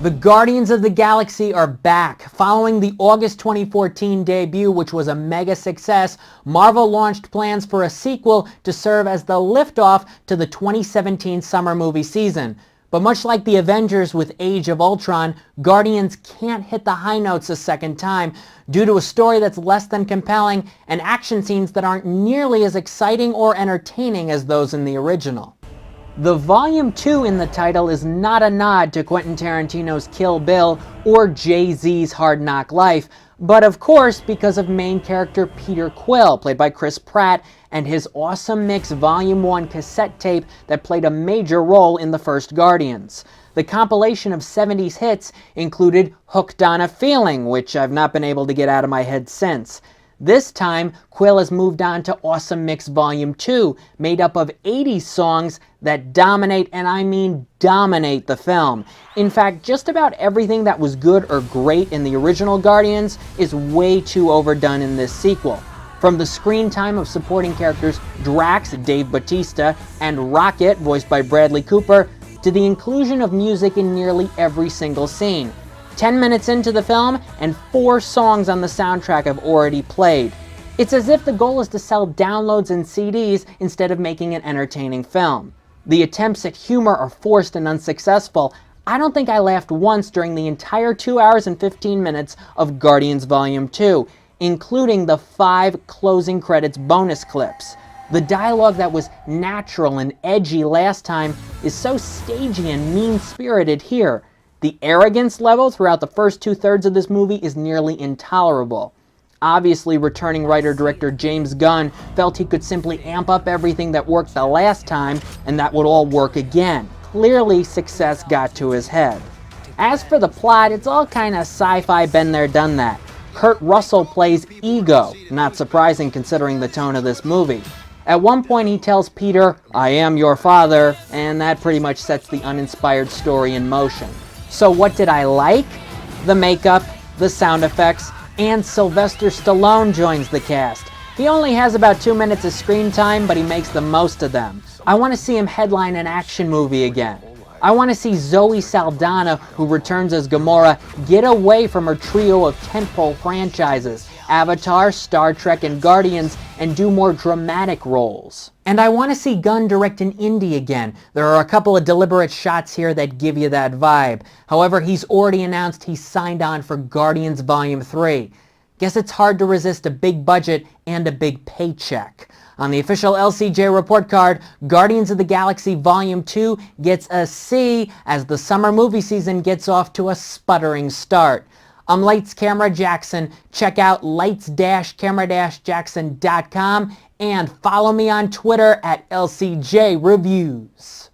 The Guardians of the Galaxy are back. Following the August 2014 debut, which was a mega success, Marvel launched plans for a sequel to serve as the liftoff to the 2017 summer movie season. But much like the Avengers with Age of Ultron, Guardians can't hit the high notes a second time due to a story that's less than compelling and action scenes that aren't nearly as exciting or entertaining as those in the original. The Volume 2 in the title is not a nod to Quentin Tarantino's Kill Bill or Jay-Z's Hard Knock Life, but of course because of main character Peter Quill, played by Chris Pratt, and his Awesome Mix Volume 1 cassette tape that played a major role in the first Guardians. The compilation of 70s hits included Hooked on a Feeling, which I've not been able to get out of my head since. This time, Quill has moved on to Awesome Mix Volume 2, made up of 80s songs that dominate, and I mean dominate, the film. In fact, just about everything that was good or great in the original Guardians is way too overdone in this sequel. From the screen time of supporting characters Drax, Dave Bautista, and Rocket, voiced by Bradley Cooper, to the inclusion of music in nearly every single scene. 10 minutes into the film, and 4 songs on the soundtrack have already played. It's as if the goal is to sell downloads and CDs instead of making an entertaining film. The attempts at humor are forced and unsuccessful. I don't think I laughed once during the entire 2 hours and 15 minutes of Guardians Volume 2, including the 5 closing credits bonus clips. The dialogue that was natural and edgy last time is so stagey and mean-spirited here. The arrogance level throughout the first 2/3 of this movie is nearly intolerable. Obviously, returning writer-director James Gunn felt he could simply amp up everything that worked the last time and that would all work again. Clearly, success got to his head. As for the plot, it's all kinda sci-fi, been there, done that. Kurt Russell plays Ego, not surprising considering the tone of this movie. At one point he tells Peter, "I am your father," and that pretty much sets the uninspired story in motion. So what did I like? The makeup, the sound effects, and Sylvester Stallone joins the cast. He only has about 2 minutes of screen time, but he makes the most of them. I want to see him headline an action movie again. I want to see Zoe Saldana, who returns as Gamora, get away from her trio of tentpole franchises, Avatar, Star Trek, and Guardians, and do more dramatic roles. And I want to see Gunn direct an indie again. There are a couple of deliberate shots here that give you that vibe. However, he's already announced he's signed on for Guardians Volume 3. Guess it's hard to resist a big budget and a big paycheck. On the official LCJ report card, Guardians of the Galaxy Volume 2 gets a C as the summer movie season gets off to a sputtering start. I'm Lights Camera Jackson. Check out lights-camera-jackson.com and follow me on Twitter at LCJ Reviews.